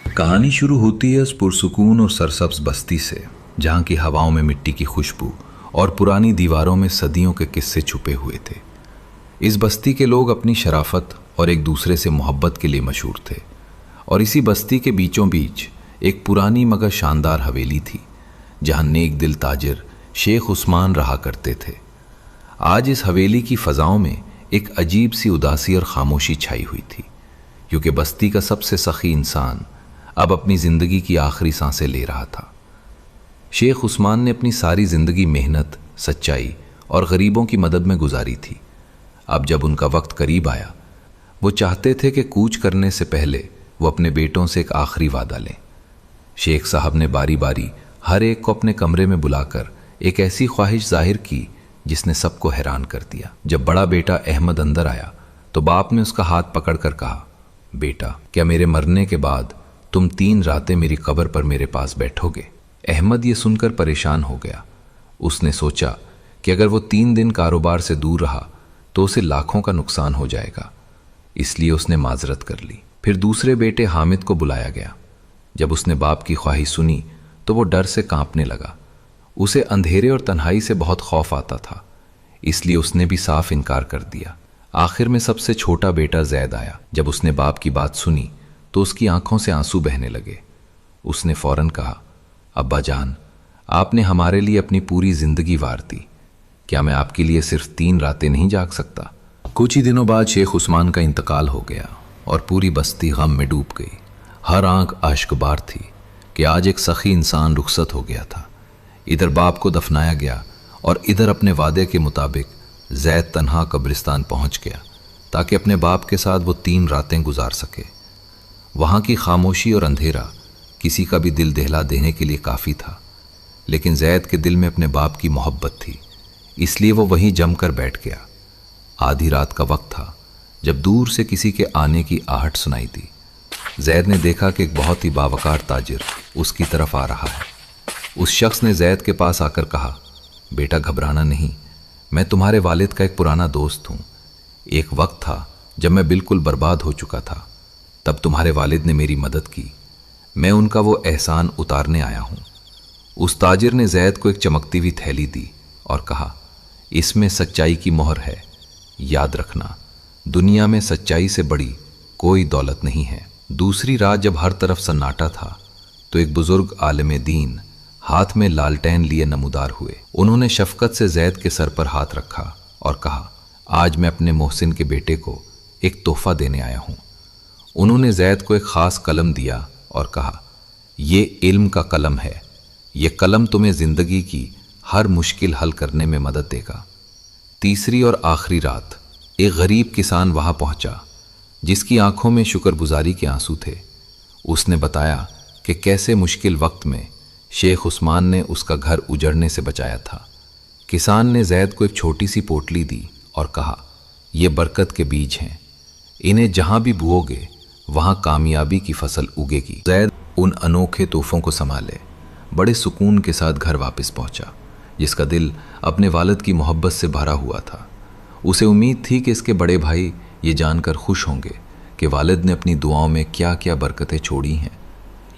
कहानी शुरू होती है उस पुरसुकून और सरसब्ज बस्ती से, जहाँ की हवाओं में मिट्टी की खुशबू और पुरानी दीवारों में सदियों के किस्से छुपे हुए थे। इस बस्ती के लोग अपनी शराफत और एक दूसरे से मोहब्बत के लिए मशहूर थे। और इसी बस्ती के बीचों बीच एक पुरानी मगर शानदार हवेली थी, जहाँ नेक दिल ताजिर शेख उस्मान रहा करते थे। आज इस हवेली की फ़ज़ाओं में एक अजीब सी उदासी और खामोशी छाई हुई थी, क्योंकि बस्ती का सबसे सखी इंसान अब अपनी ज़िंदगी की आखिरी सांसें ले रहा था। शेख उस्मान ने अपनी सारी ज़िंदगी मेहनत, सच्चाई और गरीबों की मदद में गुजारी थी। अब जब उनका वक्त करीब आया, वो चाहते थे कि कूच करने से पहले वो अपने बेटों से एक आखिरी वादा लें। शेख साहब ने बारी बारी हर एक को अपने कमरे में बुलाकर एक ऐसी ख्वाहिश जाहिर की जिसने सबको हैरान कर दिया। जब बड़ा बेटा अहमद अंदर आया तो बाप ने उसका हाथ पकड़कर कहा, बेटा, क्या मेरे मरने के बाद तुम 3 रातें मेरी कब्र पर मेरे पास बैठोगे? अहमद ये सुनकर परेशान हो गया। उसने सोचा कि अगर वो 3 दिन कारोबार से दूर रहा तो उसे लाखों का नुकसान हो जाएगा, इसलिए उसने माजरत कर ली। फिर दूसरे बेटे हामिद को बुलाया गया। जब उसने बाप की ख्वाहिश सुनी तो वो डर से कांपने लगा। उसे अंधेरे और तन्हाई से बहुत खौफ आता था, इसलिए उसने भी साफ इनकार कर दिया। आखिर में सबसे छोटा बेटा जैद आया। जब उसने बाप की बात सुनी तो उसकी आंखों से आंसू बहने लगे। उसने फौरन कहा, अब्बा जान, आपने हमारे लिए अपनी पूरी जिंदगी वार दी, क्या मैं आपके लिए सिर्फ 3 रातें नहीं जाग सकता? कुछ ही दिनों बाद शेख उस्मान का इंतकाल हो गया और पूरी बस्ती गम में डूब गई। हर आंख आश्कबार थी कि आज एक सखी इंसान रुखसत हो गया था। इधर बाप को दफनाया गया और इधर अपने वादे के मुताबिक जैद तन्हा कब्रिस्तान पहुंच गया ताकि अपने बाप के साथ वो 3 रातें गुजार सके। वहाँ की खामोशी और अंधेरा किसी का भी दिल दहला देने के लिए काफ़ी था, लेकिन जैद के दिल में अपने बाप की मोहब्बत थी, इसलिए वो वहीं जमकर बैठ गया। आधी रात का वक्त था जब दूर से किसी के आने की आहट सुनाई दी। जैद ने देखा कि एक बहुत ही बावकार ताजिर उसकी तरफ आ रहा है। उस शख्स ने जैद के पास आकर कहा, बेटा घबराना नहीं, मैं तुम्हारे वालिद का एक पुराना दोस्त हूँ। एक वक्त था जब मैं बिल्कुल बर्बाद हो चुका था, तब तुम्हारे वालिद ने मेरी मदद की, मैं उनका वो एहसान उतारने आया हूँ। उस ताजिर ने जैद को एक चमकती हुई थैली दी और कहा, इसमें सच्चाई की मोहर है, याद रखना, दुनिया में सच्चाई से बड़ी कोई दौलत नहीं है। दूसरी रात जब हर तरफ सन्नाटा था तो एक बुजुर्ग आलिम दीन हाथ में लालटेन लिए नमूदार हुए। उन्होंने शफकत से जैद के सर पर हाथ रखा और कहा, आज मैं अपने मोहसिन के बेटे को एक तोहफा देने आया हूँ। उन्होंने जैद को एक ख़ास कलम दिया और कहा, ये इल्म का कलम है, ये कलम तुम्हें ज़िंदगी की हर मुश्किल हल करने में मदद देगा। तीसरी और आखिरी रात एक गरीब किसान वहाँ पहुँचा जिसकी आंखों में शुक्रगुजारी के आंसू थे। उसने बताया कि कैसे मुश्किल वक्त में शेख उस्मान ने उसका घर उजड़ने से बचाया था। किसान ने जैद को एक छोटी सी पोटली दी और कहा, ये बरकत के बीज हैं, इन्हें जहाँ भी बोओगे वहाँ कामयाबी की फसल उगेगी। जैद उन अनोखे तोहफों को संभाले बड़े सुकून के साथ घर वापस पहुँचा, जिसका दिल अपने वालिद की मोहब्बत से भरा हुआ था। उसे उम्मीद थी कि इसके बड़े भाई ये जानकर खुश होंगे कि वालिद ने अपनी दुआओं में क्या क्या बरकतें छोड़ी हैं,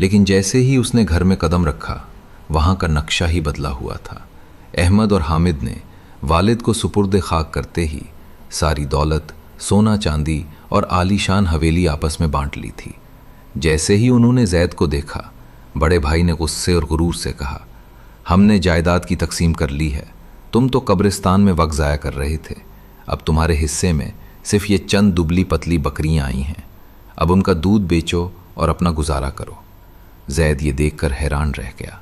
लेकिन जैसे ही उसने घर में कदम रखा, वहाँ का नक्शा ही बदला हुआ था। अहमद और हामिद ने वालिद को सुपुर्द खाक करते ही सारी दौलत, सोना चांदी और आलीशान हवेली आपस में बांट ली थी। जैसे ही उन्होंने जैद को देखा, बड़े भाई ने गुस्से और गुरूर से कहा, हमने जायदाद की तकसीम कर ली है, तुम तो कब्रिस्तान में वक्त ज़ाया कर रहे थे, अब तुम्हारे हिस्से में सिर्फ ये चंद दुबली पतली बकरियां आई हैं, अब उनका दूध बेचो और अपना गुजारा करो। जैद ये देखकर हैरान रह गया,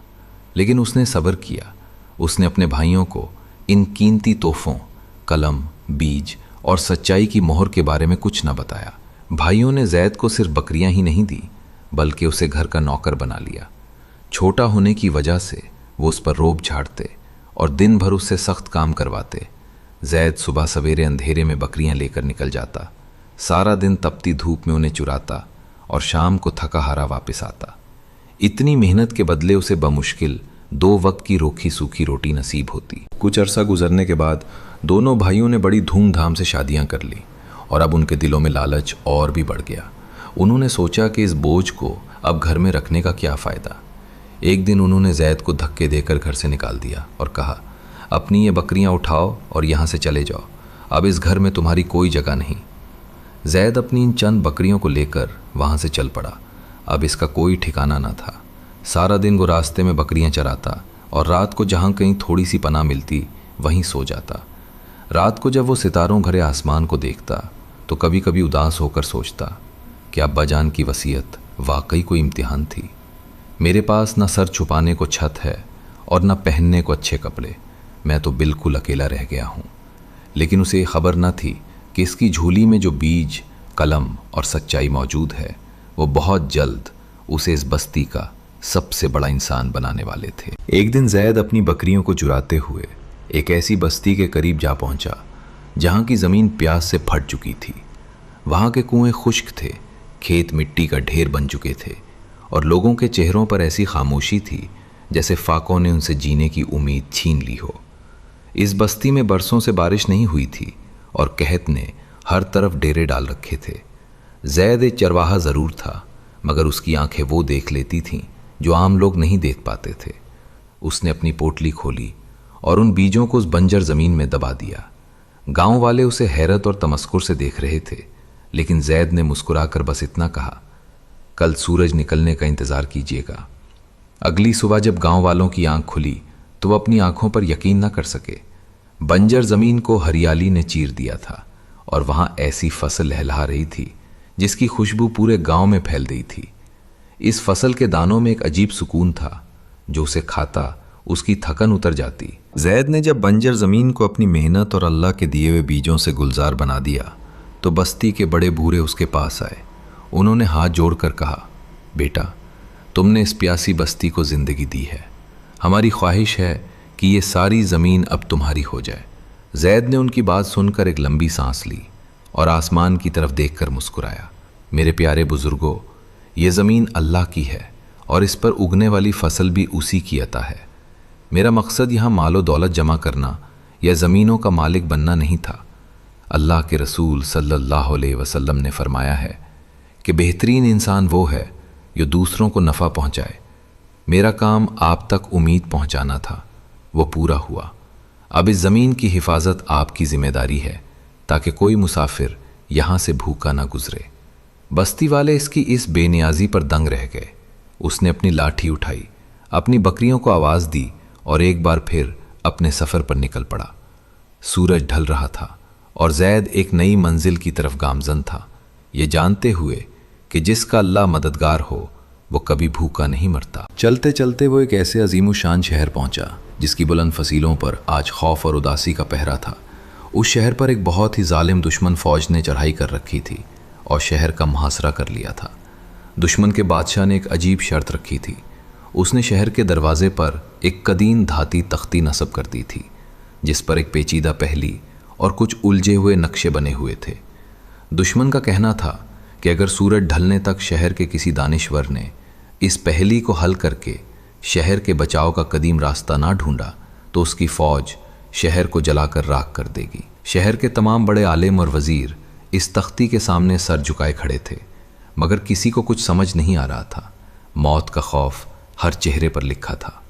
लेकिन उसने सब्र किया। उसने अपने भाइयों को इन कीमती तोहफों, कलम, बीज और सच्चाई की मोहर के बारे में कुछ न बताया। भाइयों ने जैद को सिर्फ बकरियां ही नहीं दी, बल्कि उसे घर का नौकर बना लिया। छोटा होने की वजह से वो उस पर रोब झाड़ते और दिन भर उससे सख्त काम करवाते। जैद सुबह सवेरे अंधेरे में बकरियां लेकर निकल जाता, सारा दिन तपती धूप में उन्हें चुराता और शाम को थका हारा वापस आता। इतनी मेहनत के बदले उसे बमुश्किल 2 वक्त की रोखी सूखी रोटी नसीब होती। कुछ अरसा गुजरने के बाद दोनों भाइयों ने बड़ी धूमधाम से शादियां कर ली और अब उनके दिलों में लालच और भी बढ़ गया। उन्होंने सोचा कि इस बोझ को अब घर में रखने का क्या फ़ायदा। एक दिन उन्होंने जैद को धक्के देकर घर से निकाल दिया और कहा, अपनी ये बकरियां उठाओ और यहाँ से चले जाओ, अब इस घर में तुम्हारी कोई जगह नहीं। जैद अपनी इन चंद बकरियों को लेकर वहाँ से चल पड़ा। अब इसका कोई ठिकाना न था। सारा दिन वो रास्ते में बकरियां चराता और रात को जहाँ कहीं थोड़ी सी पनाह मिलती वहीं सो जाता। रात को जब वो सितारों भरे आसमान को देखता तो कभी कभी उदास होकर सोचता कि अब्बा जान की वसीयत वाकई कोई इम्तिहान थी। मेरे पास न सर छुपाने को छत है और न पहनने को अच्छे कपड़े, मैं तो बिल्कुल अकेला रह गया हूँ। लेकिन उसे खबर न थी कि इसकी झोली में जो बीज, कलम और सच्चाई मौजूद है वो बहुत जल्द उसे इस बस्ती का सबसे बड़ा इंसान बनाने वाले थे। एक दिन जैद अपनी बकरियों को चुराते हुए एक ऐसी बस्ती के करीब जा पहुंचा जहां की ज़मीन प्यास से फट चुकी थी। वहां के कुएं खुश्क थे, खेत मिट्टी का ढेर बन चुके थे और लोगों के चेहरों पर ऐसी खामोशी थी जैसे फाकों ने उनसे जीने की उम्मीद छीन ली हो। इस बस्ती में बरसों से बारिश नहीं हुई थी और कहत ने हर तरफ डेरे डाल रखे थे। जैद एक चरवाहा ज़रूर था, मगर उसकी आंखें वो देख लेती थीं जो आम लोग नहीं देख पाते थे। उसने अपनी पोटली खोली और उन बीजों को उस बंजर ज़मीन में दबा दिया। गांव वाले उसे हैरत और तमस्कुर से देख रहे थे, लेकिन जैद ने मुस्कुराकर बस इतना कहा, कल सूरज निकलने का इंतज़ार कीजिएगा। अगली सुबह जब गांव वालों की आंख खुली तो वो अपनी आंखों पर यकीन न कर सके। बंजर ज़मीन को हरियाली ने चीर दिया था और वहाँ ऐसी फसल लहलहा रही थी जिसकी खुशबू पूरे गांव में फैल गई थी। इस फसल के दानों में एक अजीब सुकून था, जो उसे खाता उसकी थकन उतर जाती। जैद ने जब बंजर ज़मीन को अपनी मेहनत और अल्लाह के दिए हुए बीजों से गुलजार बना दिया तो बस्ती के बड़े बूढ़े उसके पास आए। उन्होंने हाथ जोड़कर कहा, बेटा, तुमने इस प्यासी बस्ती को ज़िंदगी दी है। हमारी ख्वाहिश है कि ये सारी ज़मीन अब तुम्हारी हो जाए। जैद ने उनकी बात सुनकर एक लंबी सांस ली और आसमान की तरफ देखकर मुस्कुराया। मेरे प्यारे बुज़ुर्गों, ये ज़मीन अल्लाह की है और इस पर उगने वाली फसल भी उसी की अता है। मेरा मकसद यहाँ मालो दौलत जमा करना या ज़मीनों का मालिक बनना नहीं था। अल्लाह के रसूल सल्लल्लाहु अलैहि वसल्लम ने फरमाया है कि बेहतरीन इंसान वो है जो दूसरों को नफ़ा पहुँचाए। मेरा काम आप तक उम्मीद पहुँचाना था, वो पूरा हुआ। अब इस ज़मीन की हिफाजत आपकी ज़िम्मेदारी है ताकि कोई मुसाफिर यहाँ से भूखा ना गुजरे। बस्ती वाले इसकी इस बेनियाजी पर दंग रह गए। उसने अपनी लाठी उठाई, अपनी बकरियों को आवाज़ दी और एक बार फिर अपने सफ़र पर निकल पड़ा। सूरज ढल रहा था और जैद एक नई मंजिल की तरफ गामज़न था, ये जानते हुए कि जिसका अल्लाह मददगार हो वो कभी भूखा नहीं मरता। चलते चलते वो एक ऐसे अजीम शान शहर पहुंचा जिसकी बुलंद फसीलों पर आज खौफ और उदासी का पहरा था। उस शहर पर एक बहुत ही जालिम दुश्मन फ़ौज ने चढ़ाई कर रखी थी और शहर का मुहासरा कर लिया था। दुश्मन के बादशाह ने एक अजीब शर्त रखी थी। उसने शहर के दरवाजे पर एक कदीम धाती तख्ती नस्ब कर दी थी जिस पर एक पेचीदा पहली और कुछ उलझे हुए नक्शे बने हुए थे। दुश्मन का कहना था कि अगर सूरज ढलने तक शहर के किसी दानिश्वर ने इस पहेली को हल करके शहर के बचाव का कदीम रास्ता ना ढूंढा तो उसकी फ़ौज शहर को जलाकर राख कर देगी। शहर के तमाम बड़े आलिम और वज़ीर इस तख्ती के सामने सर झुकाए खड़े थे, मगर किसी को कुछ समझ नहीं आ रहा था। मौत का खौफ हर चेहरे पर लिखा था।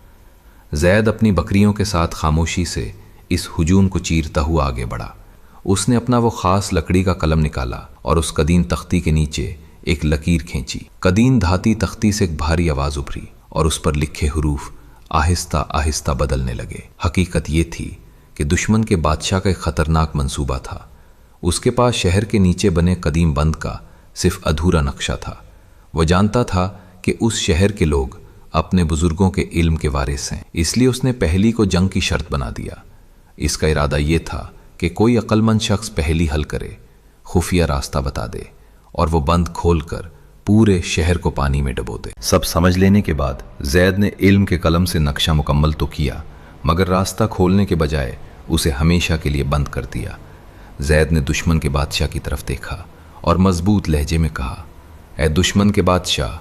जैद अपनी बकरियों के साथ खामोशी से इस हुजूम को चीरता हुआ आगे बढ़ा। उसने अपना वो ख़ास लकड़ी का कलम निकाला और उस कदीम तख्ती के नीचे एक लकीर खींची। कदीम धाती तख्ती से एक भारी आवाज़ उभरी और उस पर लिखे हरूफ आहिस्ता आहिस्ता बदलने लगे। हकीकत ये थी कि दुश्मन के बादशाह का एक ख़तरनाक मंसूबा था। उसके पास शहर के नीचे बने कदीम बंद का सिर्फ अधूरा नक्शा था। वह जानता था कि उस शहर के लोग अपने बुज़ुर्गों के इल्म के वारिस हैं, इसलिए उसने पहेली को जंग की शर्त बना दिया। इसका इरादा ये था कि कोई अक्लमंद शख्स पहेली हल करे, खुफिया रास्ता बता दे और वो बंद खोलकर पूरे शहर को पानी में डुबो दे। सब समझ लेने के बाद जैद ने इल्म के कलम से नक्शा मुकम्मल तो किया, मगर रास्ता खोलने के बजाय उसे हमेशा के लिए बंद कर दिया। जैद ने दुश्मन के बादशाह की तरफ देखा और मजबूत लहजे में कहा, ऐ दुश्मन के बादशाह,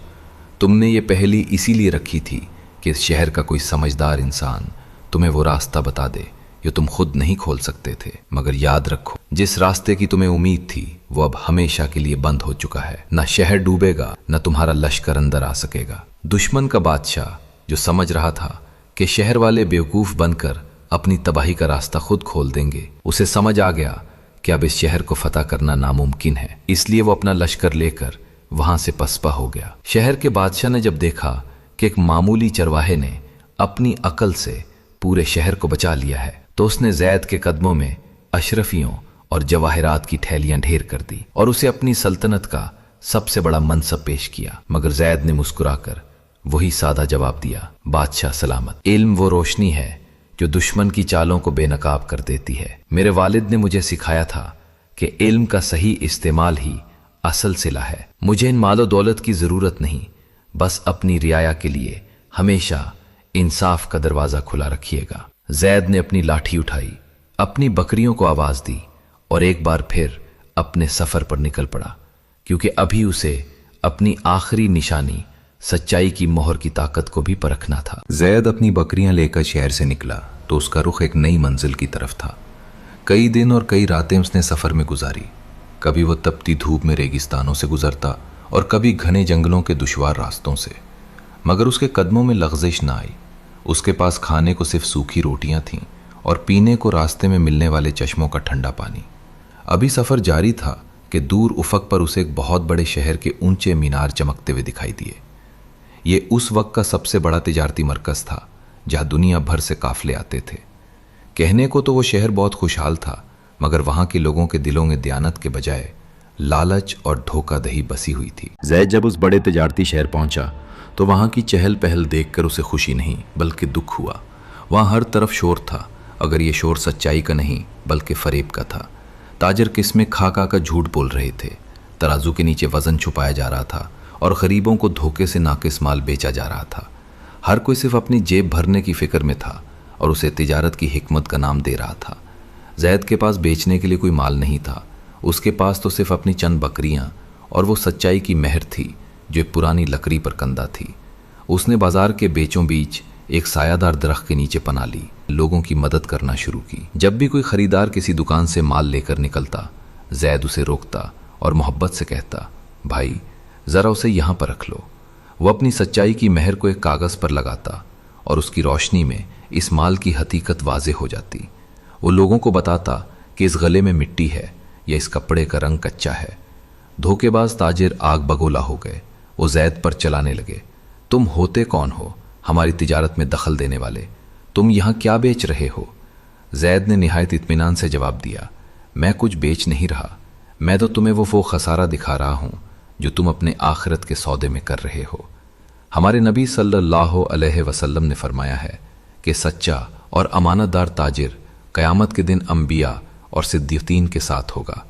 तुमने ये पहेली इसीलिए रखी थी कि इस शहर का कोई समझदार इंसान तुम्हें वो रास्ता बता दे जो तुम खुद नहीं खोल सकते थे। मगर याद रखो, जिस रास्ते की तुम्हें उम्मीद थी वो अब हमेशा के लिए बंद हो चुका है। न शहर डूबेगा, न तुम्हारा लश्कर अंदर आ सकेगा। दुश्मन का बादशाह, जो समझ रहा था कि शहर वाले बेवकूफ बनकर अपनी तबाही का रास्ता खुद खोल देंगे, उसे समझ आ गया कि अब इस शहर को फतह करना नामुमकिन है। इसलिए वो अपना लश्कर लेकर वहां से पसपा हो गया। शहर के बादशाह ने जब देखा कि एक मामूली चरवाहे ने अपनी अकल से पूरे शहर को बचा लिया है, तो उसने जैद के कदमों में अशरफियों और जवाहरात की थैलियां ढेर कर दी और उसे अपनी सल्तनत का सबसे बड़ा मनसब पेश किया। मगर जैद ने मुस्कुराकर वही सादा जवाब दिया, बादशाह सलामत। इल्म वो रोशनी है जो दुश्मन की चालों को बेनकाब कर देती है। मेरे वालिद ने मुझे सिखाया था कि इल्म का सही इस्तेमाल ही असल सिला है। मुझे इन मालो दौलत की जरूरत नहीं, बस अपनी रियाया के लिए हमेशा इंसाफ का दरवाजा खुला रखिएगा। जैद ने अपनी लाठी उठाई, अपनी बकरियों को आवाज दी और एक बार फिर अपने सफर पर निकल पड़ा, क्योंकि अभी उसे अपनी आखिरी निशानी सच्चाई की मोहर की ताकत को भी परखना था। जैद अपनी बकरियां लेकर शहर से निकला तो उसका रुख एक नई मंजिल की तरफ था। कई दिन और कई रातें उसने सफर में गुजारी। कभी वो तपती धूप में रेगिस्तानों से गुजरता और कभी घने जंगलों के दुश्वार रास्तों से, मगर उसके कदमों में लग़ज़िश ना आई। उसके पास खाने को सिर्फ सूखी रोटियां थीं और पीने को रास्ते में मिलने वाले चश्मों का ठंडा पानी। अभी सफ़र जारी था कि दूर उफक पर उसे एक बहुत बड़े शहर के ऊंचे मीनार चमकते हुए दिखाई दिए। ये उस वक्त का सबसे बड़ा तिजारती मरकज़ था, जहाँ दुनिया भर से काफिले आते थे। कहने को तो वो शहर बहुत खुशहाल था, मगर वहाँ के लोगों के दिलों में दयानत के बजाय लालच और धोखाधड़ी बसी हुई थी। जैद जब उस बड़े तिजारती शहर पहुंचा तो वहाँ की चहल पहल देखकर उसे खुशी नहीं बल्कि दुख हुआ। वहाँ हर तरफ शोर था, अगर ये शोर सच्चाई का नहीं बल्कि फरेब का था। ताजर किस्में खा खा कर झूठ बोल रहे थे, तराजू के नीचे वजन छुपाया जा रहा था और गरीबों को धोखे से नाकिस माल बेचा जा रहा था। हर कोई सिर्फ अपनी जेब भरने की फिक्र में था और उसे तिजारत की हिकमत का नाम दे रहा था। जैद के पास बेचने के लिए कोई माल नहीं था, उसके पास तो सिर्फ अपनी चंद बकरियां और वो सच्चाई की मेहर थी जो एक पुरानी लकड़ी पर कंदा थी। उसने बाजार के बीचों बीच एक सायादार दरख्त के नीचे पनाह ली, लोगों की मदद करना शुरू की। जब भी कोई खरीदार किसी दुकान से माल लेकर निकलता, जैद उसे रोकता और मोहब्बत से कहता, भाई ज़रा उसे यहाँ पर रख लो। वो अपनी सच्चाई की मेहर को एक कागज़ पर लगाता और उसकी रोशनी में इस माल की हकीकत वाज़ेह हो जाती। वो लोगों को बताता कि इस गले में मिट्टी है या इस कपड़े का रंग कच्चा है। धोखेबाज ताजिर आग बगोला हो गए। वो जैद पर चलाने लगे, तुम होते कौन हो हमारी तिजारत में दखल देने वाले? तुम यहाँ क्या बेच रहे हो? जैद ने निहायत इत्मीनान से जवाब दिया, मैं कुछ बेच नहीं रहा, मैं तो तुम्हें वो खसारा दिखा रहा हूँ जो तुम अपने आखिरत के सौदे में कर रहे हो। हमारे नबी सल्लल्लाहु अलैहि वसल्लम ने फरमाया है कि सच्चा और अमानतदार ताजिर क़यामत के दिन अंबिया और सिद्दीकीन के साथ होगा।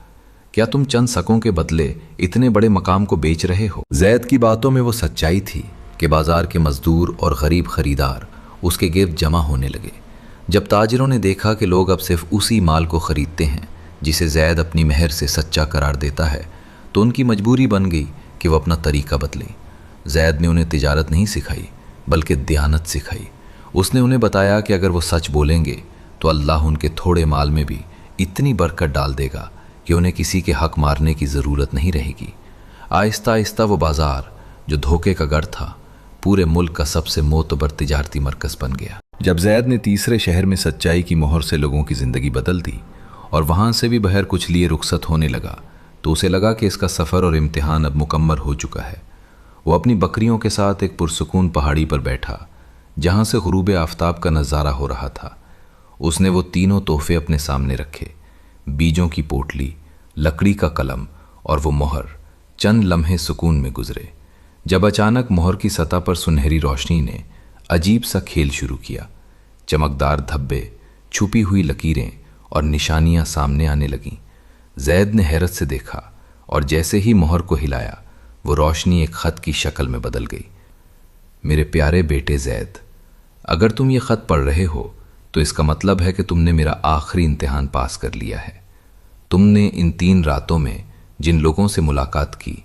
क्या तुम चंद शकों के बदले इतने बड़े मकाम को बेच रहे हो? जैद की बातों में वो सच्चाई थी कि बाजार के मजदूर और गरीब खरीदार उसके गिर्द जमा होने लगे। जब ताजिरों ने देखा कि लोग अब सिर्फ उसी माल को खरीदते हैं जिसे जैद अपनी मेहर से सच्चा करार देता है, तो उनकी मजबूरी बन गई कि वो अपना तरीका बदले। जैद ने उन्हें तिजारत नहीं सिखाई बल्कि दयानत सिखाई। उसने उन्हें बताया कि अगर वो सच बोलेंगे तो अल्लाह उनके थोड़े माल में भी इतनी बरकत डाल देगा कि उन्हें किसी के हक मारने की ज़रूरत नहीं रहेगी। आहिस्ता आहिस्ता वो बाज़ार जो धोखे का गढ़ था, पूरे मुल्क का सबसे मोतबर तिजारती मरकज़ बन गया। जब जैद ने तीसरे शहर में सच्चाई की मोहर से लोगों की ज़िंदगी बदल दी और वहाँ से भी बहर कुछ लिए रुखसत होने लगा, तो उसे लगा कि इसका सफ़र और इम्तिहान अब मुकम्मल हो चुका है। वो अपनी बकरियों के साथ एक पुरसुकून पहाड़ी पर बैठा, जहाँ से गुरूब आफ्ताब का नज़ारा हो रहा था। उसने वो तीनों तोहफे अपने सामने रखे, बीजों की पोटली, लकड़ी का कलम और वो मोहर। चंद लम्हे सुकून में गुजरे, जब अचानक मोहर की सतह पर सुनहरी रोशनी ने अजीब सा खेल शुरू किया। चमकदार धब्बे, छुपी हुई लकीरें और निशानियां सामने आने लगीं। जैद ने हैरत से देखा और जैसे ही मोहर को हिलाया, वो रोशनी एक ख़त की शक्ल में बदल गई। मेरे प्यारे बेटे जैद, अगर तुम ये ख़त पढ़ रहे हो तो इसका मतलब है कि तुमने मेरा आखिरी इम्तिहान पास कर लिया है। तुमने इन 3 रातों में जिन लोगों से मुलाकात की,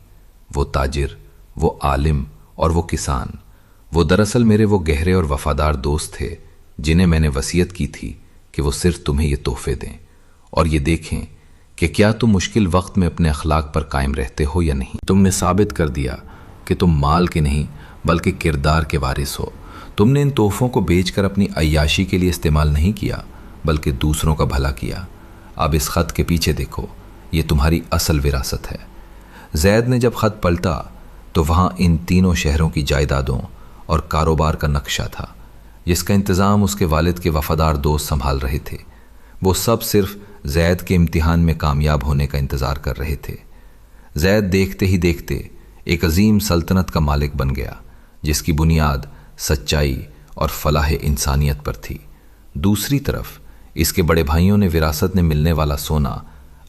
वो ताजिर, वो आलिम और वो किसान, वो दरअसल मेरे वो गहरे और वफादार दोस्त थे जिन्हें मैंने वसीयत की थी कि वो सिर्फ तुम्हें ये तोहफे दें और ये देखें کہ کیا تم مشکل وقت میں اپنے اخلاق پر قائم رہتے ہو یا نہیں؟ تم نے ثابت کر دیا کہ تم مال کے نہیں بلکہ کردار کے وارث ہو۔ تم نے ان تحفوں کو بیچ کر اپنی عیاشی کے لیے استعمال نہیں کیا بلکہ دوسروں کا بھلا کیا۔ اب اس خط کے پیچھے دیکھو، یہ تمہاری اصل وراثت ہے۔ زید نے جب خط پلٹا تو وہاں ان تینوں شہروں کی جائیدادوں اور کاروبار کا نقشہ تھا جس کا انتظام اس کے والد کے وفادار دوست سنبھال رہے تھے۔ وہ سب صرف زید کے امتحان میں کامیاب ہونے کا انتظار کر رہے تھے۔ زید دیکھتے ہی دیکھتے ایک عظیم سلطنت کا مالک بن گیا جس کی بنیاد سچائی اور فلاح انسانیت پر تھی۔ دوسری طرف اس کے بڑے بھائیوں نے وراثت میں ملنے والا سونا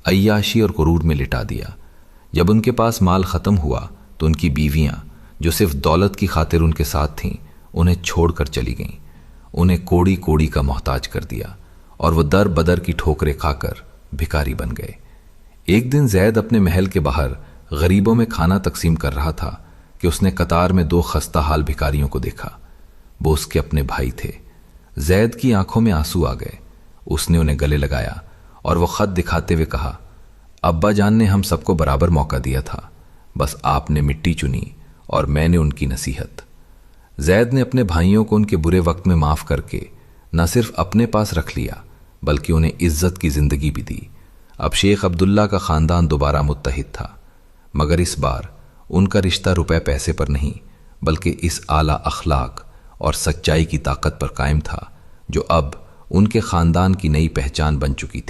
عیاشی اور غرور میں لٹا دیا۔ جب ان کے پاس مال ختم ہوا تو ان کی بیویاں جو صرف دولت کی خاطر ان کے ساتھ تھیں انہیں چھوڑ کر چلی گئیں۔ انہیں کوڑی کوڑی کا محتاج کر دیا اور وہ در بدر کی ٹھوکریں کھا کر بھکاری بن گئے۔ ایک دن زید اپنے محل کے باہر غریبوں میں کھانا تقسیم کر رہا تھا کہ اس نے قطار میں دو خستہ حال بھکاریوں کو دیکھا۔ وہ اس کے اپنے بھائی تھے۔ زید کی آنکھوں میں آنسو آ گئے۔ اس نے انہیں گلے لگایا اور وہ خط دکھاتے ہوئے کہا، ابا جان نے ہم سب کو برابر موقع دیا تھا، بس آپ نے مٹی چنی اور میں نے ان کی نصیحت۔ زید نے اپنے بھائیوں کو ان کے برے وقت میں معاف کر کے نہ صرف اپنے پاس رکھ لیا بلکہ انہیں عزت کی زندگی بھی دی۔ اب شیخ عبداللہ کا خاندان دوبارہ متحد تھا، مگر اس بار ان کا رشتہ روپے پیسے پر نہیں بلکہ اس اعلیٰ اخلاق اور سچائی کی طاقت پر قائم تھا جو اب ان کے خاندان کی نئی پہچان بن چکی تھی۔